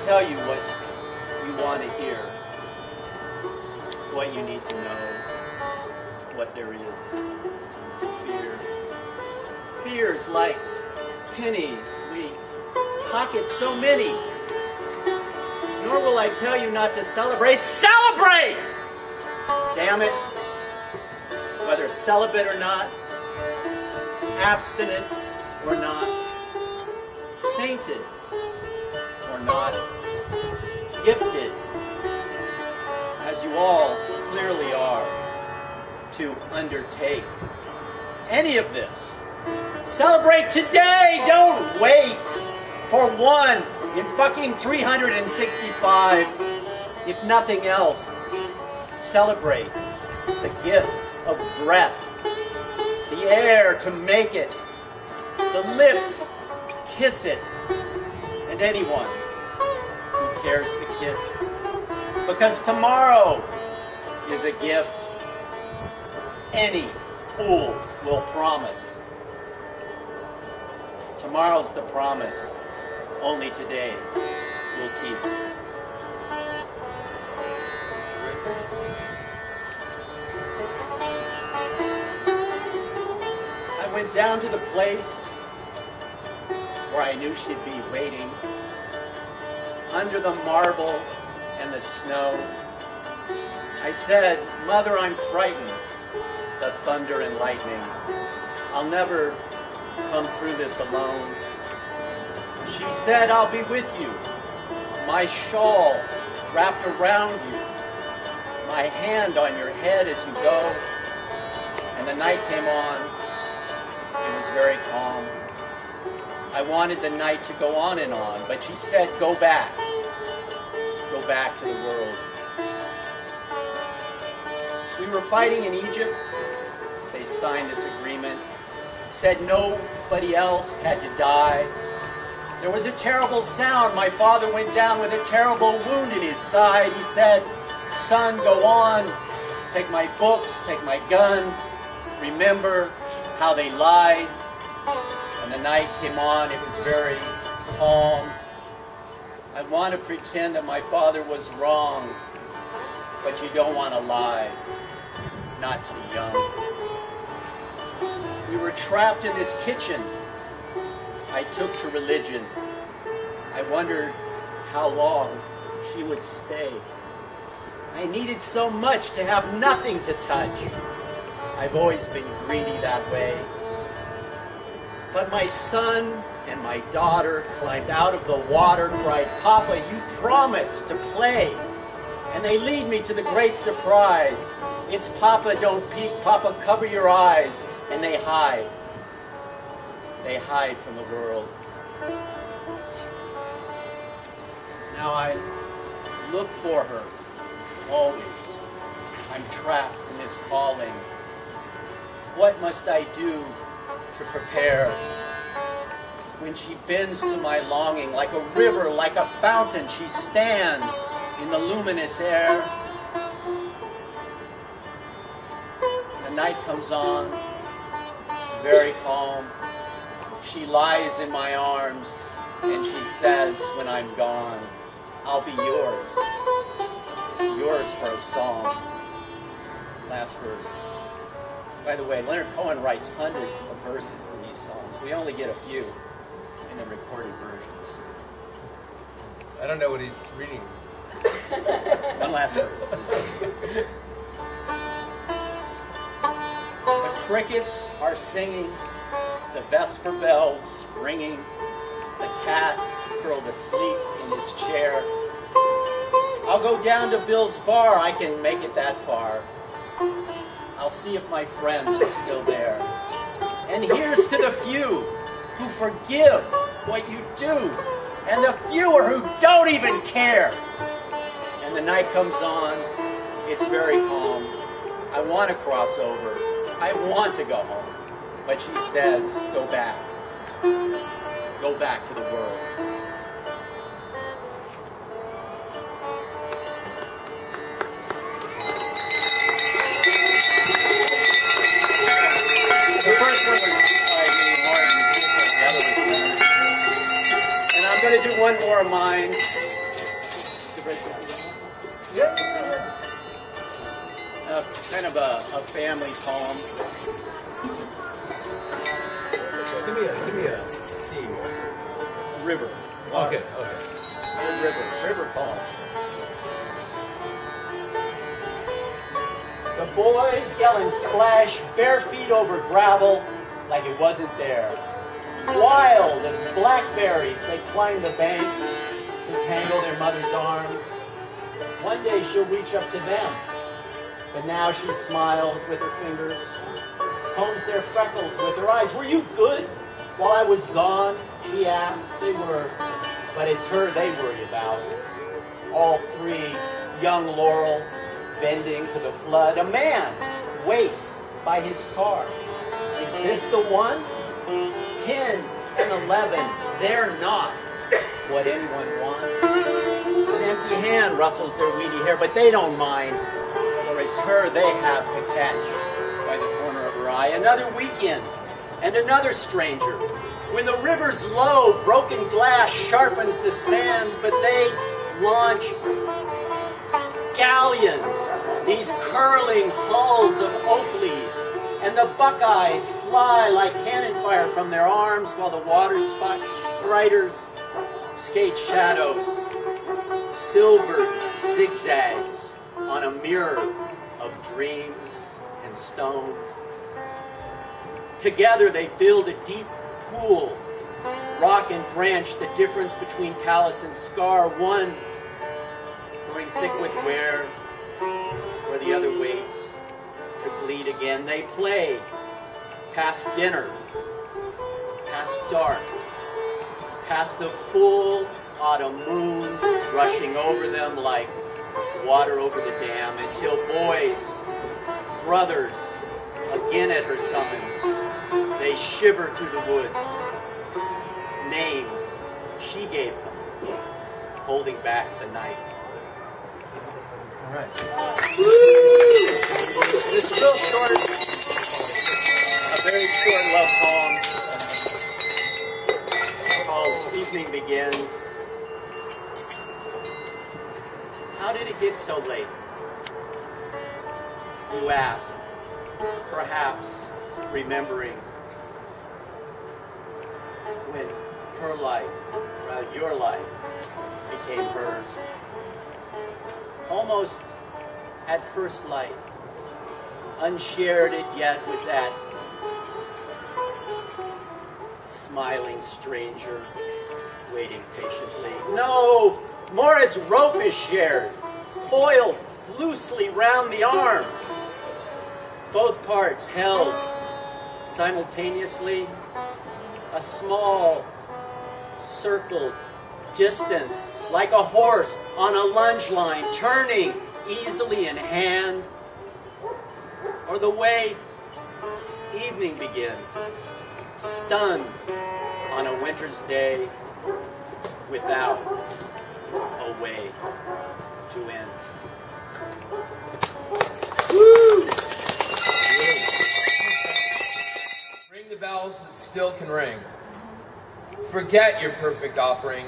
tell you what you want to hear, what you need to know, what there is. Fear. Fear is like pennies. We pocket so many. Nor will I tell you not to celebrate. Celebrate! Damn it. Whether celibate or not, abstinent or not, sainted or not, gifted, as you all clearly are, to undertake any of this. Celebrate today! Don't wait for one in fucking 365. If nothing else, celebrate the gift of breath, the air to make it, the lips to kiss it, and anyone who cares to kiss. Because tomorrow is a gift any fool will promise. Tomorrow's the promise only today will keep. I went down to the place where I knew she'd be waiting, under the marble and the snow. I said, "Mother, I'm frightened, the thunder and lightning. I'll never come through this alone." She said, "I'll be with you, my shawl wrapped around you, my hand on your head as you go." And the night came on. It was very calm. I wanted the night to go on and on, but she said, "Go back. Go back to the world." We were fighting in Egypt. They signed this agreement, said nobody else had to die. There was a terrible sound. My father went down with a terrible wound in his side. He said, "Son, go on. Take my books, take my gun. Remember how they lied." And the night came on. It was very calm. I want to pretend that my father was wrong, but you don't want to lie, not too young. We were trapped in this kitchen. I took to religion. I wondered how long she would stay. I needed so much to have nothing to touch. I've always been greedy that way. But my son and my daughter climbed out of the water, cried, "Papa, you promised to play." And they lead me to the great surprise. It's "Papa, don't peek, Papa, cover your eyes." And they hide. They hide from the world. Now I look for her, always. I'm trapped in this calling. What must I do to prepare? When she bends to my longing, like a river, like a fountain, she stands in the luminous air. The night comes on, it's very calm. She lies in my arms, and she says, when I'm gone, "I'll be yours. Yours for a song." Last verse. By the way, Leonard Cohen writes hundreds of verses in these songs. We only get a few in the recorded versions. I don't know what he's reading. One last verse. The crickets are singing, the vesper bells ringing, the cat curled asleep in his chair. I'll go down to Bill's bar, I can make it that far. I'll see if my friends are still there. And here's to the few who forgive what you do, and the fewer who don't even care. And the night comes on, it's very calm. I want to cross over, I want to go home. But she says, "Go back. Go back to the world." The first one was by me, Martin. The other was mine. And I'm going to do one more of mine. kind of a family poem. Give me a theme. River. Okay. River poem. The boys yelling splash, bare feet over gravel like it wasn't there. Wild as blackberries, they climb the bank to tangle their mother's arms. One day she'll reach up to them, but now she smiles with her fingers, combs their freckles with her eyes. Were you good while I was gone? She asked. They were, but it's her they worry about. All three, young Laurel, bending to the flood. A man waits by his car. Is this the one? 10 and 11, they're not what anyone wants. An empty hand rustles their weedy hair, but they don't mind, for it's her they have to catch by the corner of her eye. Another weekend, and another stranger. When the river's low, broken glass sharpens the sand, but they launch galleons, these curling hulls of oak leaves, and the buckeyes fly like cannon fire from their arms while the water spots striders skate shadows, silvered zigzags on a mirror of dreams and stones. Together they build a deep pool, rock and branch, the difference between callus and scar, one growing thick with wear, where the other waits to bleed again. They play past dinner, past dark, past the full autumn moon rushing over them like water over the dam, until boys, brothers, again at her summons, they shiver through the woods. Names she gave them, holding back the night. All right. This is real short, a very short love poem called Evening Begins. How did it get so late? You ask, perhaps remembering when her life, your life, became hers. Almost at first light, unshared it yet with that smiling stranger waiting patiently. No, more as rope is shared, foiled loosely round the arm. Both parts held simultaneously, a small circled distance, like a horse on a lunge line, turning easily in hand, or the way evening begins, stunned on a winter's day without a way to end. Woo! Ring the bells that still can ring. Forget your perfect offering.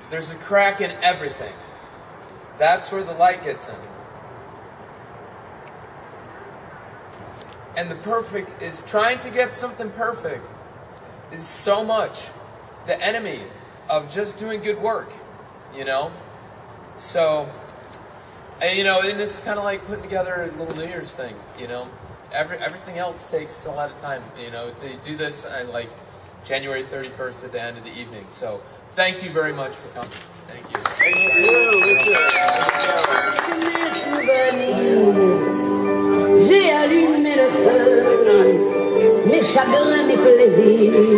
There's a crack in everything. That's where the light gets in. And the perfect is trying to get something perfect is so much the enemy of just doing good work, you know? So, and, you know, and it's kind of like putting together a little New Year's thing, you know? Everything else takes a lot of time, you know, to do this like January 31st at the end of the evening. So, thank you very much for coming. Thank you. J'ai allumé le feu, mes chagrins, mes plaisirs.